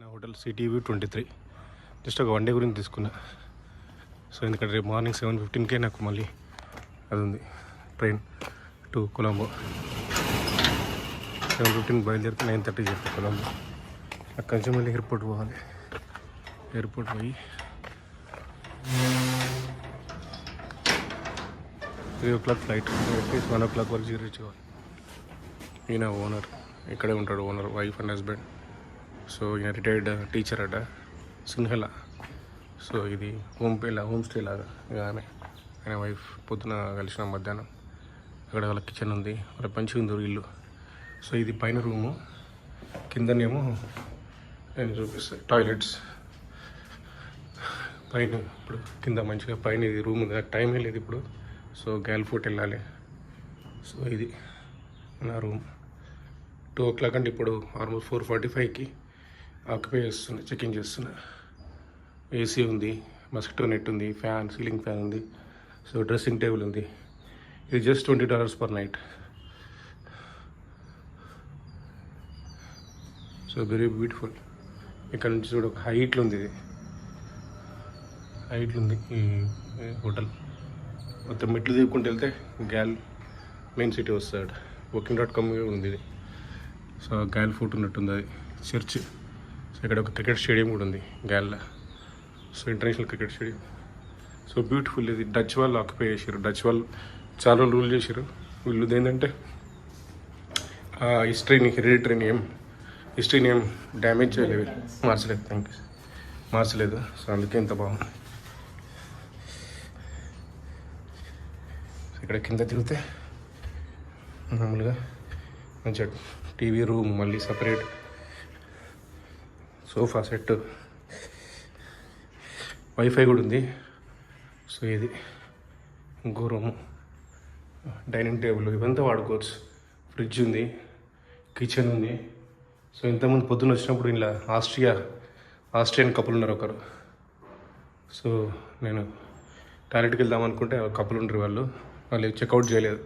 నా hotel CTV 23 just ఒక one day గురించి తీసుకున్నా. సో ఎందుకంటే రేపు మార్నింగ్ 7:15కే నాకు మళ్ళీ అది ఉంది ట్రైన్ టు కొలంబో. 7:15 బయలుదేరితే 9:30 చేస్తాను కొలంబో. అక్కడి నుంచి మళ్ళీ ఎయిర్పోర్ట్ పోవాలి. ఎయిర్పోర్ట్ పోయి 3 o'clock ఫ్లైట్, అట్లీస్ట్ 1 o'clock వరకు రీచ్ అవ్వాలి. ఈయన ఓనర్ ఇక్కడే ఉంటాడు, owner wife and husband. So ఈయన రిటైర్డ్ టీచర్ అట, సిన్హెలా. సో ఇది హోమ్ స్టే లాగా. ఇక ఆయన వైఫ్ పొద్దున కలిసిన మధ్యాహ్నం. అక్కడ వాళ్ళ కిచెన్ ఉంది, వాళ్ళ మంచిగా ఉంది ఇల్లు. సో ఇది పైన రూము, కిందనేమో నేను చూపిస్తాను టాయిలెట్స్. పైన ఇప్పుడు కింద మంచిగా పైన ఇది రూమ్ ఉంది. నాకు టైమే లేదు ఇప్పుడు. సో గర్ల్ ఫోర్ట్ వెళ్ళాలి. సో ఇది నా రూమ్. 2 o'clock అంటే ఇప్పుడు ఆల్మోస్ట్ 4:45కి ఆక్యుపై చేస్తున్నా, చెకింగ్ చేస్తున్నా. ఏసీ ఉంది, మస్కిటో నెట్ ఉంది, ఫ్యాన్, సీలింగ్ ఫ్యాన్ ఉంది. సో డ్రెస్సింగ్ టేబుల్ ఉంది. ఇది just $20 per night. So very beautiful. ఇక్కడ నుంచి చూడ ఒక హైట్లో ఉంది, ఇది హైట్లో ఉంది ఈ హోటల్. మొత్తం మెట్లు దిగుకుంటూ వెళ్తే గ్యాల్ మెయిన్ సిటీ వస్తాడు. booking.com ఉంది ఇది. సో గ్యాల్ ఫోర్ట్ ఉన్నట్టుంది, అది చర్చ్. సో ఇక్కడ ఒక క్రికెట్ స్టేడియం కూడా ఉంది గ్యాల్లో. So international cricket stadium. So beautiful. ఇది డచ్ వాళ్ళు ఆక్యుపై చేశారు. డచ్ వాళ్ళు చాలా రూల్ చేశారు. వీళ్ళు ఏంటంటే హెరిడిటరీని ఏం డ్యామేజ్ చేయలేదు, మార్చలేదు. సో అందుకే ఇంత బాగుంది. ఇక్కడ కింద తిరిగితే మామూలుగా మంచిగా టీవీ రూమ్, మళ్ళీ సపరేట్ సోఫా సెట్, వైఫై కూడా ఉంది. సో ఇది ఇంకో రూము, డైనింగ్ టేబుల్, ఇవంతా వాడుకోవచ్చు. ఫ్రిడ్జ్ ఉంది, కిచెన్ ఉంది. సో ఇంతకుముందు పొద్దున్న వచ్చినప్పుడు ఇలా ఆస్ట్రియన్ కపుల్ ఉన్నారు ఒకరు. సో నేను టాయిలెట్కి వెళ్దాం అనుకుంటే కపుల్ ఉండరు. వాళ్ళు చెక్అవుట్ చేయలేదు.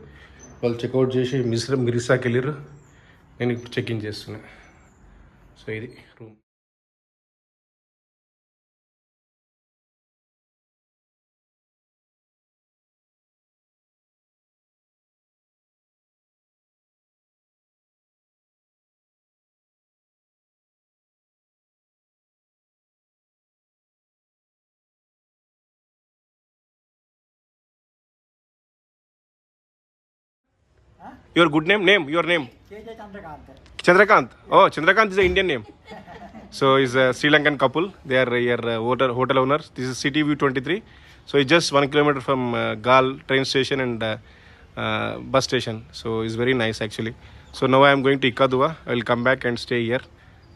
వాళ్ళు చెక్అవుట్ చేసి మిరిసాకి వెళ్ళారు. నేను ఇప్పుడు చెక్ఇన్ చేస్తున్నా. సో ఇది room. Your good name? Your name? Chandrakant. Oh, Chandrakant is an Indian name. So it's a Sri Lankan couple. They are your hotel owners. This is City View 23. So it's just 1 kilometer from Gal train station and bus station. So it's very nice actually. So now I am going to Ikkaduva. I will come back and stay here.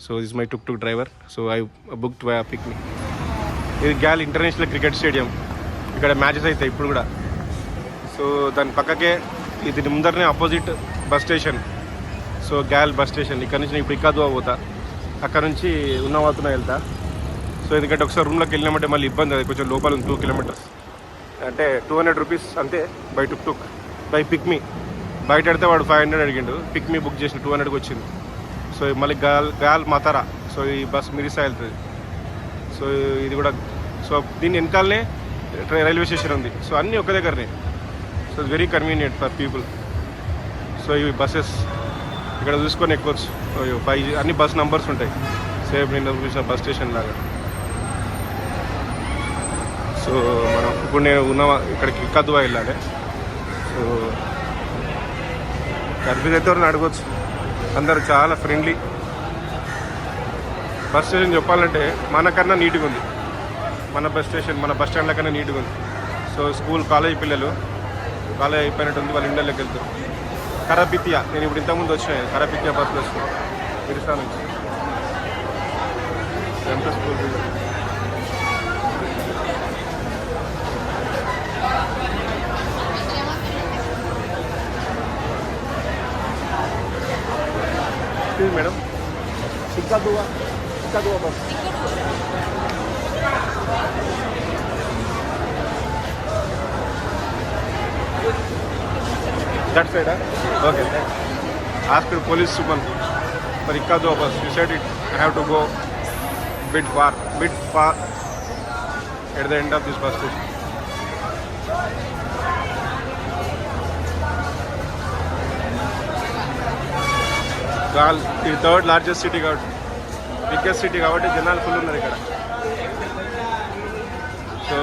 So this is my tuk-tuk driver. So I booked via Picnic. This is Gal International Cricket Stadium. ఇక్కడ matches అవుతాయి ఇప్పుడు కూడా. So దాని పక్కకే ఇది ముందరనే opposite bus station. So Galle bus station. ఇక్కడ నుంచి నేను ఇప్పుడు ఇక్కాదువా పోతా. అక్కడ నుంచి ఉన్నవాతున్నా వెళ్తా. సో ఎందుకంటే ఒకసారి రూమ్లోకి వెళ్ళినామంటే మళ్ళీ ఇబ్బంది. అది కొంచెం లోపల ఉంది, 2 kilometers. అంటే 200 rupees అంతే బై టుక్ బై పిక్మీ. బయట పెడితే వాడు 500 అడిగిండు. పిక్మీ బుక్ చేసిన 200కి వచ్చింది. సో మళ్ళీ గాల్ మతారా. సో ఈ బస్ మిరిసా వెళ్తుంది. సో ఇది కూడా. సో దీని వెనకాలనే రైల్వే స్టేషన్ ఉంది. సో అన్నీ ఒక దగ్గరనే. So it's very convenient for people. So ఇవి బస్సెస్ ఇక్కడ చూసుకొని ఎక్కొచ్చు. 5 అన్ని బస్ నంబర్స్ ఉంటాయి, సేమ్ నేను చూసిన బస్ స్టేషన్ లాగా. సో మనం ఇప్పుడు నేను ఇక్కడికి ఇక్కాదువా వెళ్ళాలి. సో కన్ఫ్యూజ్ అయితే ఎవరిని అడగవచ్చు. అందరూ చాలా ఫ్రెండ్లీ. బస్ స్టేషన్ చెప్పాలంటే మనకన్నా నీట్గా ఉంది. మన బస్ స్టాండ్ల కన్నా నీట్గా ఉంది. సో స్కూల్ కాలేజ్ పిల్లలు కాలేజ్ అయిపోయినట్టుంది, వాళ్ళ ఇండ్లకి వెళ్తారు. కరాపిత్యా, నేను ఇప్పుడు ఇంతకుముందు వచ్చినాయి కరాపిత్యా బస్సులు వస్తున్నాయి మిరిసా నుంచి. ఎంత స్కూల్ పిల్లలు. మేడం ఇక్కాదువా bus. That side, huh? Okay. Ask the police woman for Ikkaduva bus. He said I have to go bit far at the end of this bus station. Gal, the third largest city biggest city కాబట్టి జనాలు full ఉన్నారు ఇక్కడ. So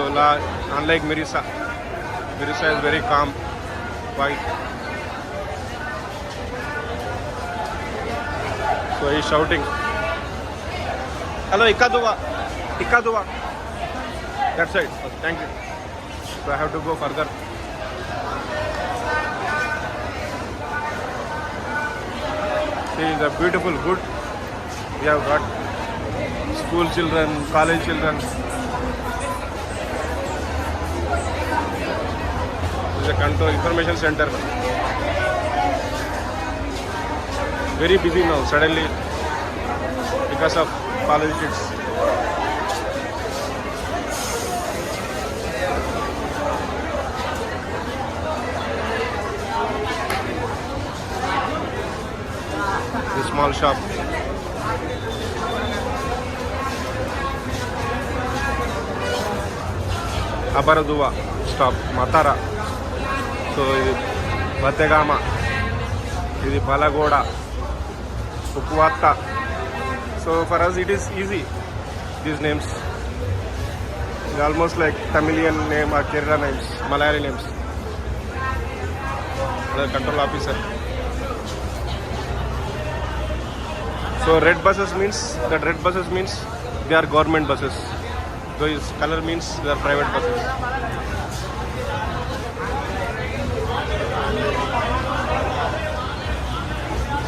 unlike Mirisa is very calm, quiet. So he is shouting, hello, Ikaduwa. That side. Okay, thank you. So I have to go further. See the beautiful good. We have got school children, college children. This is a control information center. Very busy now suddenly because of college kids. The small shop. Abaraduwa stop, Matara. So ఇది బత్తెగామ, ఇది బలగోడ, ఉప్పువాత్త. So for us it is easy, these names. It's almost like Tamilian name or Kerala names, Malayali names. The control officer. So red buses means they are government buses. Those color means they are private buses.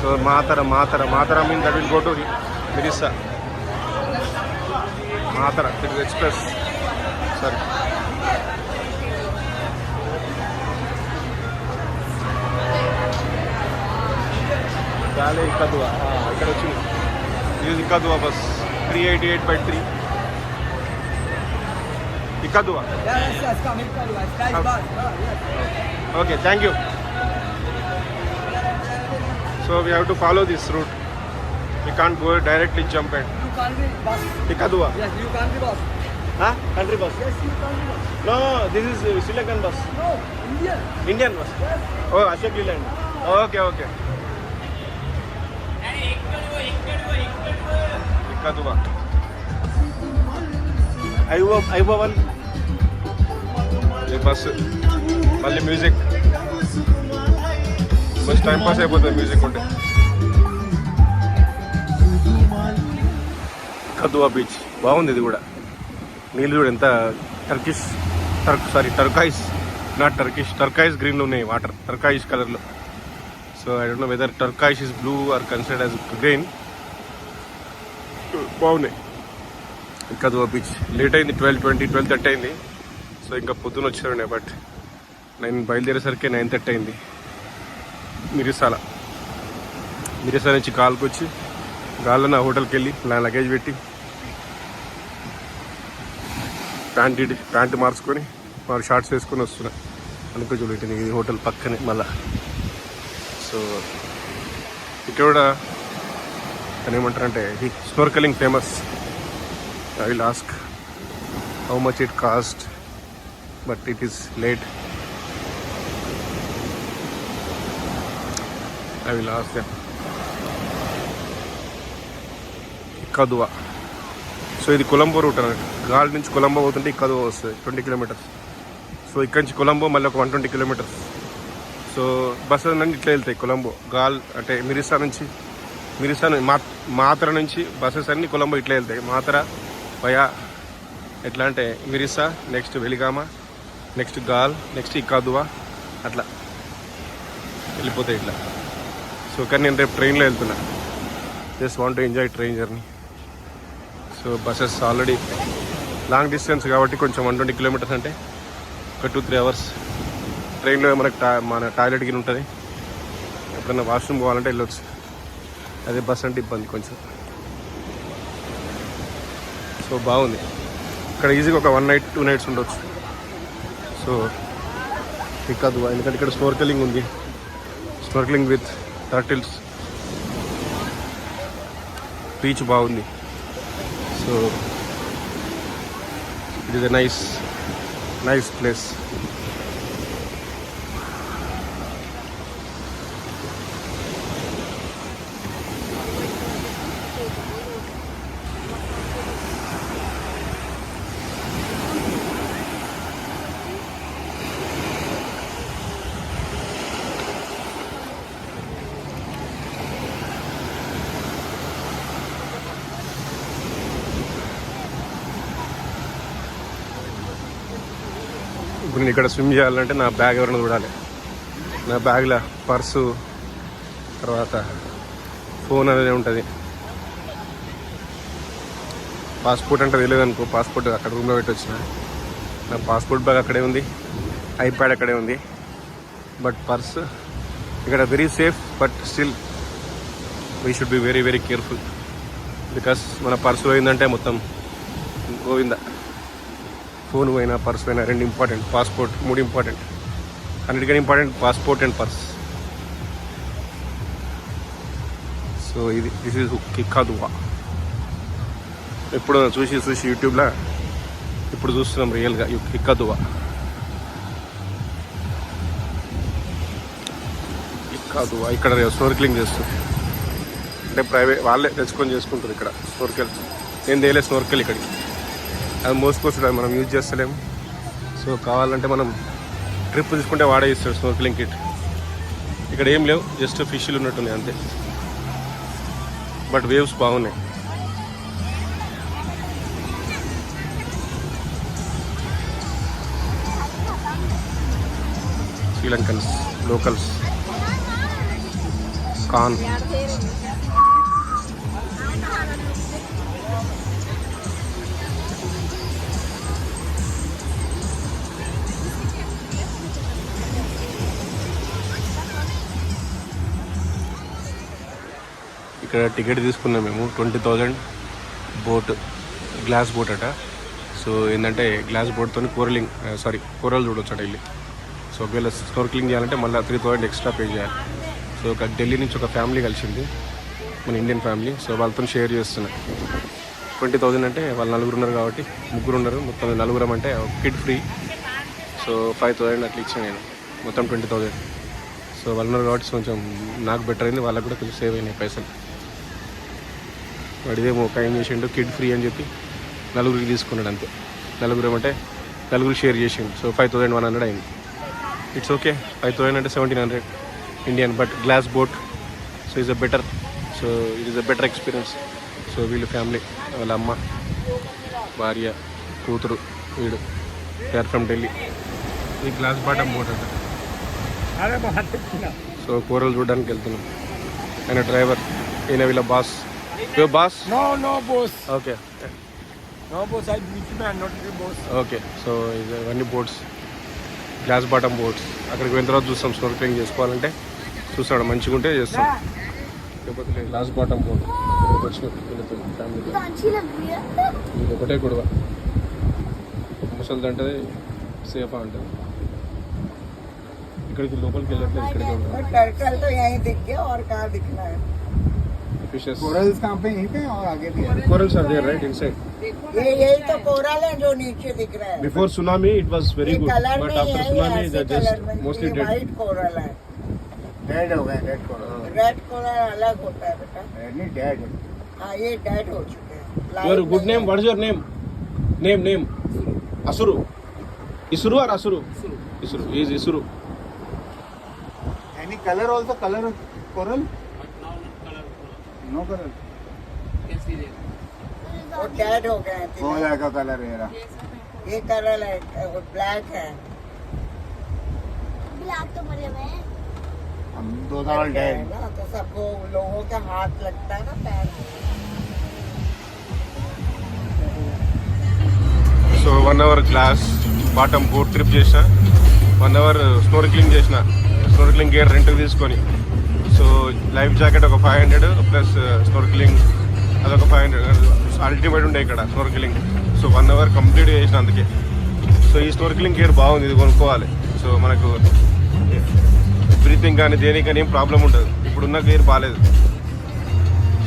So Matara means that will go to Mirisa. Matara, it is express. Sorry. Dale Ikaduwa. ఇక్కడ వచ్చింది. This is Ikaduwa bus 388/3. Ikaduwa. Yes, come Ikaduwa. It's nice bus. Yes. Okay, thank you. So we have to follow this route. We can't go directly jump in. You can't be bus. Ikaduwa. Yes, you can't be bus. Huh? Country bus. Yes, you can't be bus. No, this is Sri Lankan bus. No, Indian. Indian bus. Yes. Oh, Ashok Leland. Okay. Ikaduwa. I1. ये बस మళ్ళీ music bus time pass అయిపోతుంది music ఉంటే. కదువా beach బాగుంది. ఇది కూడా నీళ్ళు కూడా ఎంత టర్కాయిస్ గ్రీన్లో ఉన్నాయి వాటర్, టర్కాయిష్ కలర్లో. So I don't know whether turquoise is blue or considered as green. బాగున్నాయి. కదువా బీచ్ లేట్ అయింది, 12:30 అయింది. సో ఇంకా పొద్దున వచ్చారుండే, బట్ నేను బయలుదేరేసరికి 9:30 అయింది. మిరిసాల నుంచి గాల్కి వచ్చి గాల్లో నా హోటల్కి వెళ్ళి నా లగేజ్ పెట్టి ప్యాంటు మార్చుకొని వారు షార్ట్స్ వేసుకొని వస్తున్నా. అనుకో చూడండి, ఇది హోటల్ పక్కనే మళ్ళా. సో ఇక్కడ కూడా అని ఏమంటారంటే snorkelling famous. I will ask how much it cost, but it is late. I will ask them. Ikaduwa. So ఇది కొలంబో రూట్ అన్నట్టు. గాల్ నుంచి కొలంబో పోతుంటే ఇకాదువా వస్తుంది 20 కిలోమీటర్స్. సో ఇక్కడ నుంచి కొలంబో మళ్ళీ ఒక 120 కిలోమీటర్స్. సో బస్సు అన్నీ ఇట్లా వెళ్తాయి. కొలంబో గాల్ అంటే మాతర నుంచి బస్సెస్ అన్నీ కొలంబో ఇట్లా వెళ్తాయి. మాతర వయా ఎట్లా అంటే మిరిసా, నెక్స్ట్ వెలిగామ, నెక్స్ట్ గాల్, నెక్స్ట్ ఇకాదువా, అట్లా వెళ్ళిపోతాయి ఇట్లా. సో కానీ నేను రేపు ట్రైన్లో వెళ్తున్నా. Just want to enjoy train journey. So buses already long distance కాబట్టి కొంచెం 120 కిలోమీటర్స్ అంటే ఒక 2-3 అవర్స్. ట్రైన్లో మనకు మన టాయిలెట్ గిన్నె ఉంటుంది, ఎప్పుడన్నా వాష్రూమ్ పోవాలంటే వెళ్ళొచ్చు. అదే బస్ అంటే ఇబ్బంది కొంచెం. సో బాగుంది. ఇక్కడ ఈజీగా ఒక 1 night 2 nights ఉండొచ్చు. సో ఇకాదువా, ఎందుకంటే ఇక్కడ స్నోర్కెలింగ్ ఉంది. Snorkelling with turtles. బీచ్ బాగుంది. So so it is a nice place. ఇప్పుడు నేను ఇక్కడ స్విమ్ చేయాలంటే నా బ్యాగ్ ఎవరైనా చూడాలి. నా బ్యాగ్లో పర్సు, తర్వాత ఫోన్ అనేది ఉంటుంది. పాస్పోర్ట్ అంటే తెలియదు అనుకో, పాస్పోర్ట్ అక్కడ రూమ్లో పెట్టి వచ్చిన. నా పాస్పోర్ట్ బ్యాగ్ అక్కడే ఉంది, ఐప్యాడ్ అక్కడే ఉంది. బట్ పర్స్ ఇక్కడ very safe, but still we should be very very careful. Because మన పర్సు పోయిందంటే మొత్తం పోయిందా. ఫోన్ పోయినా, పర్స్ పోయినా, రెండు ఇంపార్టెంట్. పాస్పోర్ట్ మూడు ఇంపార్టెంట్. అన్నిటికన్నా important passport and purse. So this is కిక్కాదువా. ఎప్పుడు చూసి యూట్యూబ్లో ఇప్పుడు చూస్తున్నాం రియల్గా కిక్కాదువా. ఇక్కడ స్నోర్కెలింగ్ చేస్తుంది. అంటే ప్రైవేట్ వాళ్ళే తెచ్చుకొని చేసుకుంటారు ఇక్కడ స్నోర్కెల్. నేను తేలే స్నోర్కెల్ ఇక్కడికి, అది మోసుకొస్తుంది, మనం యూజ్ చేస్తలేము. సో కావాలంటే మనం ట్రిప్ తీసుకుంటే వాడే ఇస్తాడు స్నోర్కెలింగ్ కిట్. ఇక్కడ ఏం లేవు, జస్ట్ ఫిష్లు ఉన్నట్టున్నాయి అంతే. బట్ వేవ్స్ బాగున్నాయి. శ్రీలంకన్స్ లోకల్స్ కాన్. ఇక్కడ టికెట్ తీసుకున్నాం మేము 20,000 బోట్, గ్లాస్ బోట్ అట. సో ఏంటంటే గ్లాస్ బోట్తో కూరలు చూడవచ్చు అట వెళ్ళి. సో ఒకవేళ స్నోర్కెలింగ్ చేయాలంటే మళ్ళీ 3,000 ఎక్స్ట్రా పే చేయాలి. సో ఒక ఢిల్లీ నుంచి ఒక ఫ్యామిలీ కలిసింది, మన ఇండియన్ ఫ్యామిలీ. సో వాళ్ళతో షేర్ చేస్తున్నా. 20,000 అంటే వాళ్ళు నలుగురు ఉన్నారు కాబట్టి, ముగ్గురు ఉన్నారు, మొత్తం నలుగురం అంటే కిడ్ ఫ్రీ. సో 5,000 అట్లా ఇచ్చాను నేను, మొత్తం 20,000. సో వాళ్ళు ఉన్నారు కాబట్టి కొంచెం నాకు బెటర్ అయింది, వాళ్ళకి కూడా కొంచెం సేవ్ అయినాయి పైసలు. వాడిదేమో ఒక ఏం చేసిండు, కిడ్ ఫ్రీ అని చెప్పి నలుగురికి తీసుకున్నాడు అంతే. నలుగురు అంటే నలుగురు షేర్ చేసిండు. సో 5,100 అయింది. It's okay. 5,000 అంటే 1,700 Indian, but glass boat. So is a better. So it is a better experience. So వీళ్ళు ఫ్యామిలీ, వాళ్ళ అమ్మ, భార్య, కూతురు, వీడు, దే ఆర్ ఫ్రమ్ ఢిల్లీ. ఈ గ్లాస్ బాటమ్ బోట్ అంట. సో కూరలు చూడడానికి వెళ్తున్నాం. ఆయన డ్రైవర్, ఈయన వీళ్ళ boss. Your boss? No, boss. Okay. No, boss. I'm man, not the boss. Okay. So, ఇవన్నీ బోట్స్, గ్లాస్ బాటమ్ బోట్స్. అక్కడికి వెళ్ళిన తర్వాత చూస్తాం స్నోర్కెలింగ్ చేసుకోవాలంటే. చూస్తాడు మంచిగా ఉంటే చేస్తాం. లేకపోతే గ్లాస్ బాటమ్ బోట్ ఫ్యామిలీ. ఇది ఒకటే గొడవ, ముసలిది అంటే సేఫా అంటుంది. ఇక్కడికి లోపలికి వెళ్ళట్లేదు, ఇక్కడికే ఉంటాం. Fishes. Corals कहाँ पे यहीं पे और आगे भी है. Corals are there, right, inside. यही तो कोरल है जो नीचे दिख रहा है. Before tsunami, it was very good, colour but नहीं after है, tsunami, ऐसे they कलर just में mostly ये dead. वाइट कोरल है. डेड हो गए, डेड कोरल. रेड कोरल अलग होता है बेटा. रेड नहीं, डेड. हाँ ये डेड हो चुके हैं. Your good name? What is your name? Name. Asuru. Isuru or Asuru? Isuru. He is Isuru. Any color also, color of coral? No color. वो डेड हो गए हैं. हो जाएगा कलर ये रहा. ये कलर है, वो ब्लैक है. ब्लैक तो मरे हुए हैं. हम 2 साल डेड. ना तो सबको लोगों के हाथ लगता है ना पैर में. So 1 hour glass bottom boat trip చేసిన, 1 hour స్నోర్కెలింగ్ చేసిన. స్నోర్కెలింగ్ గేర్ రెంట్కి తీసుకొని. సో లైఫ్ జాకెట్ ఒక 500 ప్లస్ స్నోర్కెలింగ్ అదొక 500. అల్టిమేట్ ఉండే ఇక్కడ స్నోర్కెలింగ్. సో 1 hour కంప్లీట్ చేసిన అందుకే. సో ఈ స్నోర్కెలింగ్ గేర్ బాగుంది, ఇది కొనుక్కోవాలి. సో మనకు బ్రీతింగ్ కానీ దేనికి కానీ ఏం ప్రాబ్లం ఉండదు. ఇప్పుడున్న గేర్ బాగాలేదు.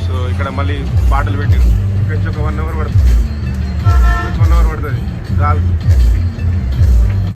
సో ఇక్కడ మళ్ళీ పాటలు పెట్టారు. ఇక్కడ నుంచి ఒక 1 hour పడుతుంది. चाल